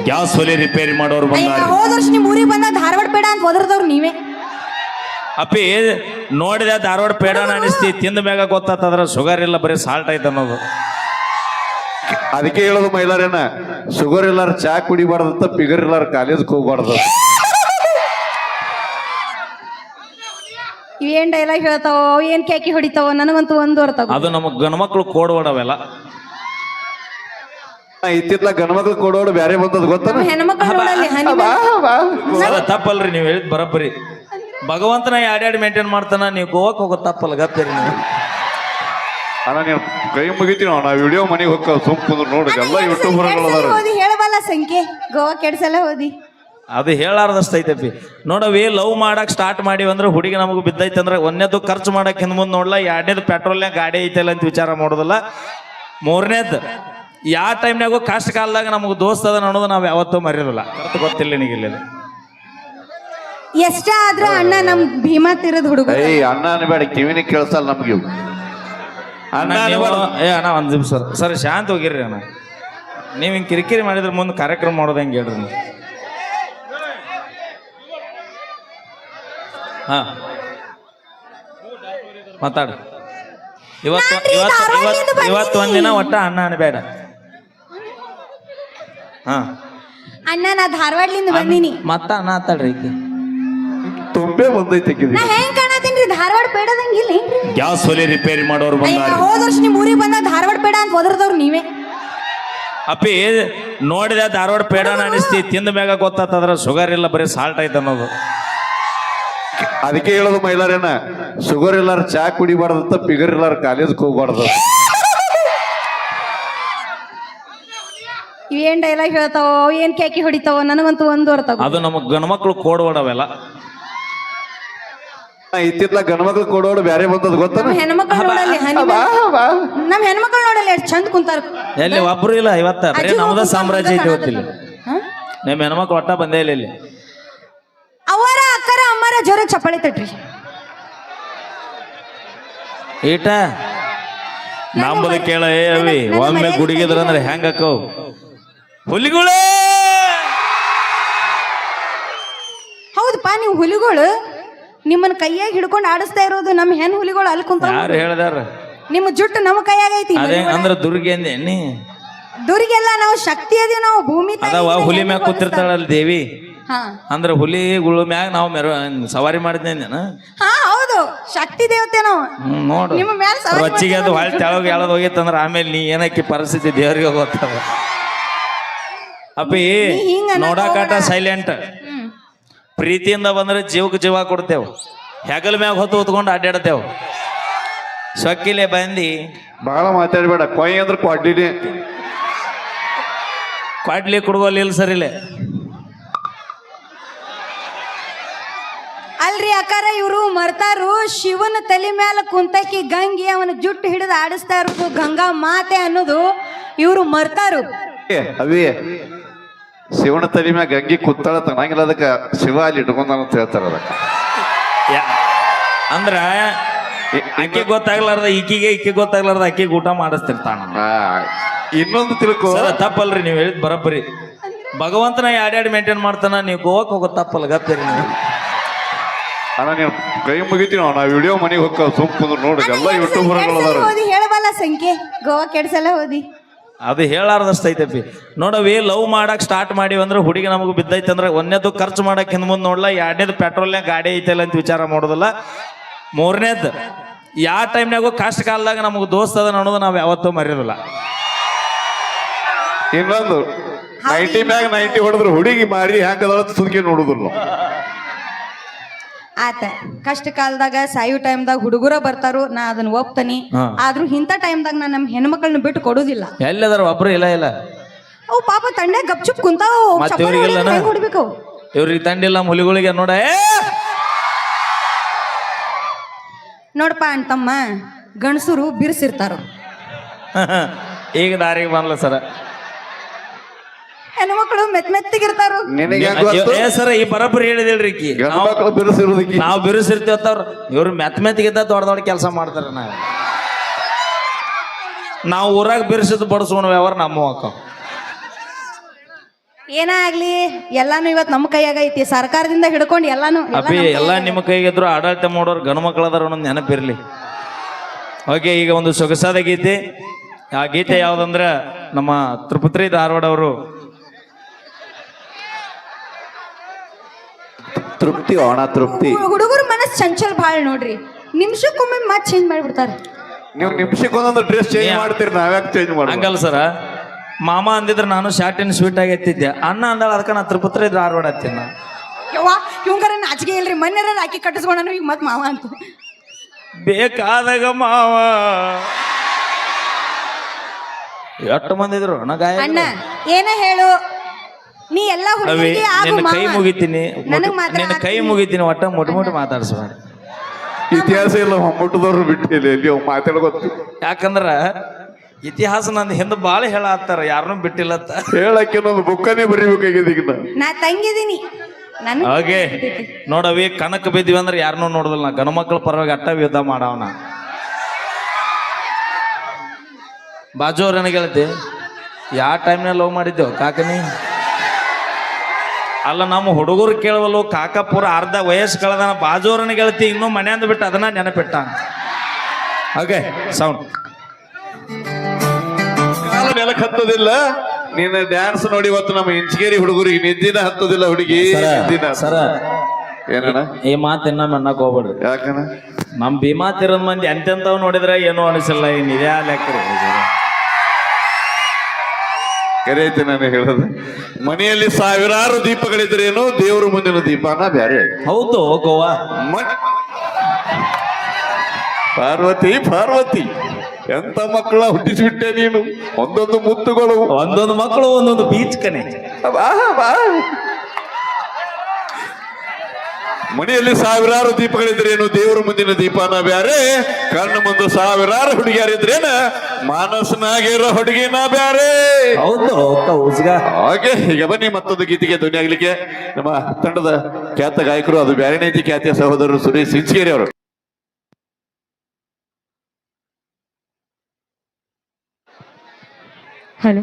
Gas ಒಲೆ repair ಮಾಡೋರು ಅಯ್ಯ, ಬಂದಾರ. ಹೋದ ವರ್ಷ ನಿಮ್ ಊರಿಗೆ ಬಂದ ಧಾರವಾಡ ಬೇಡ ಅಂತ ಒದರ್ದವ್ರು ನೀವೇ. ಅಪ್ಪಿ ನೋಡಿದ ಧಾರವಾಡ ಪೇಡನ ಅನಿಸ್ತಿ, ತಿಂದ ಮ್ಯಾಗ ಗೊತ್ತಾತದ್ರ ಶುಗರ್ ಇಲ್ಲ, ಬರೀ ಸಾಲ್ಟ್ ಐತೆ ಅನ್ನೋದು. ಅದಕ್ಕೆ ಹೇಳೋದು ಮೈಲಾರೇನ, ಶುಗರ್ ಇಲ್ಲಾರ ಚಾ ಕುಡಿಬಾರ್ದಂತ, ಪಿಗರ್ ಇಲ್ಲಾರ ಕಾಲೇಜ್ಗೆ ಹೋಗ್ಬಾರ್ದು. ಇವೇನ್ ಡೈಲಾಗ್ ಹೇಳ್ತಾವೋ, ಏನ್ ಕ್ಯಾಕಿ ಹೊಡಿತಾವೋ, ನನಗಂತೂ ಒಂದು ಅರ್ಥ ಆಗೋದಿಲ್ಲ. ಅದು ನಮ್ಮ ಗಣಮಕ್ಳು ಕೋಡ್ವಾಡವೆಲ್ಲ. ಇತ್ತಿತ್ಲ ಗಣಮಕ್ಳು ಕೊಡೋಡು ಬ್ಯಾರೆ ಬಂದದ್ ಗೊತ್ತ. ನಮ್ಮ ಹೆಣ್ಮಕ್ಳು ನೋಡಲ್ಲಿ ಹನಿ ಅದ ತಪ್ಪಲ್ರಿ, ನೀವು ಹೇಳಿದ್ ಬರಬ್ಬರಿ. ಭಗವಂತನ ಯಾಡ್ಯಾಡ್ ಮೇಂಟೈನ್ ಮಾಡ್ತಾನ, ನೀವು ಗೋವಾಕ್ ಹೋಗೋ ತಪ್ಪಲ್ಲ, ಗಪ್ಪೇರಿ ನೀವು. ಅಣ್ಣ ನೀವು ಕೈ ಮುಗಿತೀವಿ ನಾ ವಿಡಿಯೋ ಮನೆಗೆ ಹೋಗ ಸುಮ್ಮನೆ ನೋಡಿ ಎಲ್ಲ ಯೂಟ್ಯೂಬರ್ಗಳು ಓದಿ ಹೇಳಬಲ್ಲ ಸಂಖ್ಯೆ ಗೋವಾ ಕೆಡ್ಸಲ್ಲ ಓದಿ. ಅದು ಹೇಳಾರ್ದಷ್ಟು ಐತಪ್ಪಿ. ನೋಡವಿ, ಲವ್ ಮಾಡಕ್ ಸ್ಟಾರ್ಟ್ ಮಾಡಿವಿ ಅಂದ್ರೆ ಹುಡುಗಿ ನಮಗೆ ಬಿದ್ದೈತೆ ಅಂದ್ರೆ ಒಂದೇದು ಖರ್ಚು ಮಾಡಕ್ ಹಿಂದ್ ಮುಂದೆ ನೋಡ್ಲ, ಎರಡನೇದು ಪೆಟ್ರೋಲ್ನಾಗ ಗಾಡಿ ಐತಲ್ಲ ಅಂತ ವಿಚಾರ ಮಾಡೋದಿಲ್ಲ, ಮೂರನೇದು ಯಾವ ಟೈಮ್ನಾಗೂ ಕಷ್ಟ ಕಾಲದಾಗ ನಮಗೆ ದೋಸ್ತ ಅದ ಅನ್ನೋದು ನಾವು ಯಾವತ್ತೂ ಮರೆಯೋದಿಲ್ಲ. ಅರ್ಥ ಗೊತ್ತಿಲ್ಲ ನಿನಗಿಲ್ಲ. ಎಷ್ಟ ಆದ್ರೂ ಅಣ್ಣ ನಮ್ ಭೀಮಾ ತೀರದ ಹುಡುಗ. ಏಯ್ ಅಣ್ಣ ಅನ್ಬೇಡ, ಕಿವಿನ ಕೇಳಿಸಲ್ಲ ನಮ್ಗೆ ಇವು. ಅಣ್ಣ ಅಣ್ಣ ಒಂದ್ ನಿಮಿಷ ಸರ್, ಶಾಂತ ಹೋಗಿರ್ರಿ ಅಣ್ಣ. ನೀವು ಹಿಂಗೆ ಕಿರಿಕಿರಿ ಮಾಡಿದ್ರೆ ಮುಂದೆ ಕಾರ್ಯಕ್ರಮ ಮಾಡೋದು ಹೆಂಗೆ ಹೇಳ್ರಿ ನೀವು. ಹಾ ಮಾತಾಡು. ಇವತ್ತು ಒಂದಿನ ಒಟ್ಟ ಅಣ್ಣ ಅನ್ಬೇಡ. ಹಾ ಅಣ್ಣ ನಾ ಧಾರವಾಡ್ಲಿಂದ ಬಂದೀನಿ. ಮತ್ತ ಅಣ್ಣ ಆತಾಡ್ರಿ ಈಕಿ. ತುಂಬೆ ಬಂದೈತೆ ನಾ ಹೆಂಗ್ ಕಾಣತೀನ್ರಿ ಧಾರವಾಡ ಬೇಡದಂಗಿಲ್ಲ ಏನ್ರಿ. ಗ್ಯಾಸ್ ಒಲೆ ರಿಪೇರಿ ಮಾಡೋರು ಅಯ್ಯ, ಬಂದಾರ. ಹೋದ ವರ್ಷ ನಿಮ್ ಊರಿಗೆ ಬಂದ ಧಾರವಾಡ ಬೇಡ ಅಂತ ಒದರ್ದವ್ರು ನೀವೇ. ಅಪ್ಪಿ ನೋಡಿದ ಧಾರವಾಡ ಪೇಡನ ಅನಿಸ್ತಿ, ತಿಂದ ಮ್ಯಾಗ ಗೊತ್ತಾತದ್ರ ಶುಗರ್ ಇಲ್ಲ, ಬರೀ ಸಾಲ್ಟ್ ಐತೆ ಅನ್ನೋದು. ಅದಕ್ಕೆ ಹೇಳೋದು ಮೈಲಾರೇನ, ಶುಗರ್ ಇಲ್ಲಾರ ಚಾ ಕುಡಿಬಾರ್ದಂತ, ಪಿಗರ್ ಇಲ್ಲಾರ ಕಾಲೇಜ್ಗೆ ಹೋಗ್ಬಾರ್ದು. ಇವೇನ್ ಡೈಲಾಗ್ ಹೇಳ್ತಾವೋ, ಏನ್ ಕ್ಯಾಕಿ ಹೊಡಿತಾವೋ, ನನಗಂತೂ ಒಂದು ಅರ್ಥ ಆಗೋದಿಲ್ಲ. ಅದು ನಮ್ಮ ಗಣಮಕ್ಳು ಕೋಡ್ವಾಡವೆಲ್ಲ. ಇತ್ತಿತ್ಲ ಗಣಮಕ್ಳು ಕೊಡೋಡು ಬ್ಯಾರೆ ಬಂದದ್ ಗೊತ್ತ. ನಮ್ಮ ಹೆಣ್ಮಕ್ಳು ನೋಡಲ್ಲಿ ಹನಿ ನಮ್ ಹೆಣ್ಮಕ್ಳು ನೋಡಲ್ಲಿ ಎಷ್ಟು ಚಂದ ಕುಂತಾರ. ಎಲ್ಲಿ ಒಬ್ರು ಇಲ್ಲ ಇವತ್ತ, ಬರೀ ನಮ್ದ ಸಾಮ್ರಾಜ್ಯ ಐತಿ ಗೊತ್ತಿಲ್ಲ. ನಿಮ್ಮ ಹೆಣ್ಮಕ್ಳು ಒಟ್ಟ ಬಂದೇ ಇಲ್ಲ ಇಲ್ಲಿ. ಅವರ ಅಕ್ಕರ ಅಮ್ಮರ ಜೋರ ಚಪ್ಪಾಳಿ ತಟ್ರಿ. ಈಟ ನಂಬದು ಕೇಳ. ಏ ಅವಿ, ಒಮ್ಮೆ ಗುಡಿಗಿದ್ರ ಅಂದ್ರೆ ಹೆಂಗ ಅಕ್ಕವ್ ಹುಲಿಗಳೇ. ಹೌದಪ್ಪ, ನೀವು ಹುಲಿಗಳು ನಿಮ್ಮನ್ನ ಕೈಯಾಗ ಹಿಡ್ಕೊಂಡು ಆಡಿಸ್ತಾ ಇರೋದು ನಮ್ಮ ಹೆಣ್ ಹುಲಿಗಳು ಅಲ್ಲಿ ಕುಂತ. ಯಾರು ಹೇಳ್ದಾರ? ನಿಮ್ಮ ಜುಟ್ಟು ನಮ್ಮ ಕೈಯಾಗ ಐತಿ. ಅದೇ ಅಂದ್ರ ದುರ್ಗಿ ಅಂದೆ ನೀ. ದುರ್ಗೆಲ್ಲ ನಾವು ಶಕ್ತಿ ಅದೀವಿ, ನಾವು ಭೂಮಿ ತಾಯಿ. ಅದಾವ ಹುಲಿ ಮ್ಯಾಗ ಕೂತಿರ್ತಾಳಲ್ಲ ದೇವಿ, ಹಾ ಅಂದ್ರ ಹುಲಿಗಳು ಮ್ಯಾಗ ನಾವು ಸವಾರಿ ಮಾಡಿದ್ನೇನ. ಹಾ ಹೌದು, ಶಕ್ತಿ ದೇವತೆ ನಾವು. ನೋಡು, ನಿಮ್ಮ ಮ್ಯಾಲ ಸವಾರಿ ರೊಚ್ಚಿಗೆ ಅದು ಹೊಳ್ ತೆಳಗ್ ಎಳದ್ ಹೋಗಿತ್ತಂದ್ರ ಆಮೇಲೆ ನೀ ಏನಕ್ಕೆ ಪರಿಸ್ಥಿತಿ ದೇವ್ರಿಗೆ ಗೊತ್ತದ. ಅಪ್ಪಿ ನೋಡಾಕಾಟ ಸೈಲೆಂಟ್, ಪ್ರೀತಿಯಿಂದ ಬಂದ್ರೆ ಜೀವಕ್ಕೆ ಜೀವ ಕೊಡ್ತೇವ್, ಹೆಗಲ್ ಮ್ಯಾಗ ಹೊತ್ತು ಹೊತ್ಕೊಂಡು ಅಡ್ಡಾಡ್ತೇವ್. ಸೊಕ್ಕಿಲೆ ಬಂದಿ ಬಹಳ ಮಾತಾಡ್ಬೇಡ, ಕೊಯ್ ಅಂದ್ರೆ ಕೊಡ್ಲಿನೇ ಕ್ವಾಡ್ಲಿ ಕುಡ್ಗೋಲಿಲ್ಲ ಸರಿಲೆ. ಅಲ್ರಿ ಅಕ್ಕಾರ, ಇವರು ಮರ್ತಾರು ಶಿವನ ತಲೆ ಮ್ಯಾಲ ಕುಂತಕಿ ಗಂಗಿ ಅವನ ಜುಟ್ಟು ಹಿಡಿದು ಆಡಿಸ್ತಾ ಇರೋದು ಗಂಗಾ ಮಾತೆ ಅನ್ನೋದು ಇವರು ಮರ್ತಾರು. ಅವಿ ಶಿವನ ತಲೆ ಮ್ಯಾಗ ಗಂಗಿ ಕುತ್ತಾಳ ತನಗಿಲ್ಲ, ಅದಕ್ಕೆ ಶಿವ ಅಲ್ಲಿ ಇಟ್ಕೊಂಡ ಅಂತ ಹೇಳ್ತಾರ. ಅದಕ್ಕೆ ಅಂದ್ರ ಅಕ್ಕಿ ಗೊತ್ತಾಗ್ಲಾರ್ದ ಈಕಿಗೆ ಗೊತ್ತಾಗ್ಲಾರ್ದ ಅಕ್ಕಿಗೆ ಊಟ ಮಾಡಿಸ್ತಿರ್ತಾನ. ಇನ್ನೊಂದು ತಿಳ್ಕೊ, ತಪ್ಪಲ್ರಿ ನೀವು ಹೇಳಿದ್ ಬರಬ್ಬರಿ. ಭಗವಂತನ ಯಾಡ್ಯಾಡ್ ಮೇಂಟೈನ್ ಮಾಡ್ತಾನ, ನೀವು ಗೋವಾಕ್ ಹೋಗೋ ತಪ್ಪಲ್ಲ, ಗಪ್ಪೇರಿ ನೀವು. ಅಣ್ಣ ನೀವು ಕೈ ಮುಗಿತೀವಿ ನಾ ವಿಡಿಯೋ ಮನೆಗೆ ಹೋಗ ಸುಮ್ಮನೆ ನೋಡಿ ಎಲ್ಲ ಯೂಟ್ಯೂಬರ್ಗಳು ಓದಿ ಹೇಳಬಲ್ಲ ಸಂಖ್ಯೆ ಗೋವಾ ಕೆಡ್ಸಲ್ಲ ಓದಿ. ಅದು ಹೇಳಾರ್ದಷ್ಟು ಐತಪ್ಪಿ. ನೋಡವಿ, ಲವ್ ಮಾಡಕ್ ಸ್ಟಾರ್ಟ್ ಮಾಡಿವಿ ಅಂದ್ರೆ ಹುಡುಗಿ ನಮಗೆ ಬಿದ್ದೈತೆ ಅಂದ್ರೆ ಒಂದೇದು ಖರ್ಚು ಮಾಡಕ್ ಹಿಂದ್ ಮುಂದೆ ನೋಡ್ಲ, ಎರಡನೇದು ಪೆಟ್ರೋಲ್ನಾಗ ಗಾಡಿ ಐತಲ್ಲ ಅಂತ ವಿಚಾರ ಮಾಡೋದಿಲ್ಲ, ಮೂರನೇದು ಯಾವ ಟೈಮ್ನಾಗೂ ಕಷ್ಟ ಕಾಲದಾಗ ನಮಗೆ ದೋಸ್ತ ಅದ ಅನ್ನೋದು ನಾವು ಯಾವತ್ತೂ ಮರೆಯೋದಿಲ್ಲ. ಇನ್ನೊಂದು 90 ಮ್ಯಾಗ 90 ಹೊಡೆದ್ರು ಹುಡುಗಿ ಮಾರಿ ಹ್ಯಾಂಗದ ಸುದ್ಗಿ ನೋಡುದಿಲ್ಲ. ಆತ ಕಷ್ಟ ಕಾಲದಾಗ ಸಾಯು ಟೈಮ್ದಾಗ ಹುಡುಗರ ಬರ್ತಾರು, ನಾ ಅದನ್ನ ಒಪ್ತಾನಿ. ಆದ್ರೂ ಇಂಥ ಟೈಮ್ದಾಗ ನಾ ನಮ್ಮ ಹೆಣ್ಮಕ್ಳನ್ನ ಬಿಟ್ಟು ಕೊಡೋದಿಲ್ಲ. ಎಲ್ಲದಾರ ಒಬ್ರು ಇಲ್ಲ ಇಲ್ಲ, ಅವು ಪಾಪ ತಂಡೆ ಗಪ್ಚುಪ್ ಕುಂತಾವ, ಹೊಡಿಬೇಕು. ಇವ್ರಿಗೆ ತಂಡಿಲ್ಲ, ಹುಲಿಗಳಿಗೆ ನೋಡ. ನೋಡಪ್ಪ ಅಂತಮ್ಮ, ಗಣಸರು ಬಿರ್ಸಿರ್ತಾರ. ಈಗ ದಾರಿಗೆ ಬಂದ್ಲ ಸರ, ಹೆಣ್ಮಕ್ಳು ಮೆತ್ತಗಿರ್ತಾರ. ಸರ ಈ ಬರಬ್ಬರಿ ಹೇಳಿದಿಲ್ರಿ, ನಾವು ಬಿರುಸಿರ್ತೇವತ್ತವ್ರ, ಇವ್ರು ಮೆತ್ತಗಿದ್ದ ದೊಡ್ಡ ದೊಡ್ಡ ಕೆಲಸ ಮಾಡ್ತಾರ. ನಾವು ಊರಾಗ ಬಿರುಸಿದ್ ಬಡಿಸ್ಕೊಂಡು ವ್ಯವಹಾರ ನಮ್ಮ ಅಕ್ಕ. ಏನ ಆಗ್ಲಿ ಎಲ್ಲಾನು ಇವತ್ ನಮ್ಮ ಕೈಯಾಗ ಐತಿ ಸರ್ಕಾರದಿಂದ ಹಿಡ್ಕೊಂಡು ಎಲ್ಲಾನು ಅಪ್ಪಿ ಎಲ್ಲ ನಿಮ್ಮ ಕೈಗಿದ್ರು ಆಡಳಿತ ಮಾಡೋರು ಗಂಡು ಮಕ್ಕಳದಾರ ಅನ್ನೋದು ನೆನಪಿರ್ಲಿ. ಓಕೆ, ಈಗ ಒಂದು ಸೊಗಸಾದ ಗೀತೆ. ಆ ಗೀತೆ ಯಾವ್ದಂದ್ರ ನಮ್ಮ ತ್ರಿಪುತ್ರಿ ಧಾರವಾಡ ಅವರು ತೃಪ್ತಿ ಅಣ್ಣ ತೃಪ್ತಿ. ಹುಡುಗರ ಮನಸ್ ಚಂಚಲ್ ಬಾಳ್ ನೋಡ್ರಿ, ನಿಮಿಷಕ್ಕೊಮ್ಮೆ ಮಾತ್ ಚೇಂಜ್ ಮಾಡ್ಬಿಡ್ತಾರ. ನೀವು ನಿಮಿಷಕ್ಕೊಂದೊಂದು ಡ್ರೆಸ್ ಚೇಂಜ್ ಮಾಡ್ತೀರಿ, ನಾವ್ಯಾಕೆ ಚೇಂಜ್ ಮಾಡಿ? ಹಂಗಲ್ಲ ಸರ, ಮಾಮ ಅಂದಿದ್ರೆ ನಾನು ಶಾರ್ಟ್ ಅಂಡ್ ಸ್ವೀಟ್ ಆಗಿ ಎತ್ತಿದ್ದೆ. ಅಣ್ಣ ಅಂದಾಳ ಅದಕ್ಕೆ ನಾ ತ್ರಿಪುತ್ರಿ ಧಾರವಾಡ ಹತ್ತಿನ. ಯವ್ವ ಇವಂಗಾರ ನಾಚಿಕೆ ಇಲ್ರಿ, ಮೊನ್ನೆ ರಾಕಿ ಕಟ್ಟಿಸ್ಕೊಂಡನು ಈಗ ಮತ್ ಮಾವ ಅಂತ. ಬೇಕಾದಾಗ ಮಾವ ಎಷ್ಟು ಮಂದಿ ಇದ್ರು ಅಣ್ಣ ಗಾಯ. ಅಣ್ಣ ಏನ ಹೇಳು, ನೀ ಎಲ್ಲಾ ಹುಡುಗರಿಗೆ ಆಗು ನಿನ್ನ ಕೈ ಮಾವ. ಮುಗಿತೀನಿ, ನನಗ್ ಮಾತ್ರ ನಿನ್ನ ಕೈ ಮುಗಿತೀನಿ, ಒಟ್ಟ ಮುಟ್ಟು ಮಾತಾಡ್ಸ್ಬೇಡ. ಇತಿಹಾಸ ಇಲ್ಲ, ಹೊಮ್ಮುಟ್ಟದವ್ರು ಬಿಟ್ಟಿಲ್ಲ, ಇಲ್ಲಿ ಮಾತಾಡ ಗೊತ್ತು. ಯಾಕಂದ್ರ ಇತಿಹಾಸ ನಂದು ಹಿಂದೆ ಬಾಳ ಹೇಳತ್ತಾರ, ಯಾರನ್ನೂ ಬಿಟ್ಟಿಲ್ಲತ್ತ. ಹೇಳಕ್ಕೆ ಒಂದು ಬುಕ್ಕನೇ ಬರೀಬೇಕಾಗಿದೆ ಈಗ ನಾ ತಂಗಿದೀನಿ. ಹಾಗೆ ನೋಡವಿ, ಕಣಕ್ ಬಿದ್ದಿವಿ ಅಂದ್ರೆ ಯಾರನ್ನೂ ನೋಡುದಿಲ್ಲ. ನಾ ಗಣ ಮಕ್ಕಳ ಪರವಾಗಿ ಅಟ್ಟ ಯುದ್ಧ ಮಾಡವನ. ಬಾಜು ಅವ್ರ ನನಗೆ ಹೇಳ್ತಿ, ಯಾವ ಟೈಮ್ನಲ್ಲಿ ಲವ್ ಮಾಡಿದ್ದೆವು ಕಾಕನಿ? ಅಲ್ಲ, ನಮ್ಮ ಹುಡುಗರು ಕೇಳವಲ್ಲು, ಕಾಕ ಪೂರ ಅರ್ಧ ವಯಸ್ಸು ಕಳೆದನ. ಬಾಜೋರನಿಗೆ ಹೇಳ್ತಿ, ಇನ್ನೂ ಮನೆಯಿಂದ ಬಿಟ್ಟು ಅದನ್ನ ನೆನಪಿಟ್ಟ. ಓಕೆ, ಸೌಂಡ್ ಕಾಲ ನೆಲಕ್ಕೆ ಹತ್ತೋದಿಲ್ಲ. ನಿನ್ನ ಡ್ಯಾನ್ಸ್ ನೋಡಿ ಇವತ್ತು ನಮ್ಮ ಇಂಚಗೇರಿ ಹುಡುಗರಿಗೆ ನಿದ್ದಿನ ಹತ್ತೋದಿಲ್ಲ. ಹುಡುಗಿ ನಿದ್ದಿನ ಸರ ಏನಣ್ಣ ಈ ಮಾತು ಇನ್ನೊಮ್ಮೆ ಅನ್ನಕ್ ಹೋಗ್ಬೇಡ್ರಿ. ಯಾಕಣ್ಣ? ನಮ್ ಭೀಮಾ ತಿರದ ಮಂದಿ ಎಂತೆಂತವ್ ನೋಡಿದ್ರೆ ಏನೋ ಅನಿಸಲ್ಲ. ಇನ್ ಇದೇ ಲೆಕ್ಕ ಕರೆ ಐತೆ ನಾನು ಹೇಳೋದು. ಮನೆಯಲ್ಲಿ ಸಾವಿರಾರು ದೀಪಗಳಿದ್ರೇನು, ದೇವ್ರ ಮುಂದಿನ ದೀಪನ ಬ್ಯಾರೆ. ಹೌದು ಗೋವಾ. ಪಾರ್ವತಿ ಪಾರ್ವತಿ ಎಂತ ಮಕ್ಕಳ ಹುಟ್ಟಿಸಿಬಿಟ್ಟೆ ನೀನು. ಒಂದೊಂದು ಮುತ್ತುಗಳು, ಒಂದೊಂದು ಮಕ್ಕಳು ಒಂದೊಂದು ಬೀಚ್ ಕನೆ. ಬಾ ಬಾ. ಮನೆಯಲ್ಲಿ ಸಾವಿರಾರು ದೀಪಗಳಿದ್ರೇನು, ದೇವ್ರ ಮುಂದಿನ ದೀಪನ ಬ್ಯಾರೆ. ಕಣ್ಣು ಮುಂದೆ ಸಾವಿರಾರು ಹುಡುಗಿಯರಿದ್ರೇನ, ಮಾನಸನಾಗಿರೋ ಹುಡುಗಿನ ಬ್ಯಾರೆ. ಹೌದು ಹಾಗೆ ಈಗ ಬನ್ನಿ ಮತ್ತೊಂದು ಗೀತೆಗೆ ಧ್ವನಿ ಆಗ್ಲಿಕ್ಕೆ ನಮ್ಮ ತಂಡದ ಖ್ಯಾತ ಗಾಯಕರು, ಅದು ಬ್ಯಾರೆ ನೈತಿ ಖ್ಯಾತಿಯ ಸಹೋದರರು ಸುರೇಶ್ ಇಂಚಗೇರಿ ಅವರು. ಹಲೋ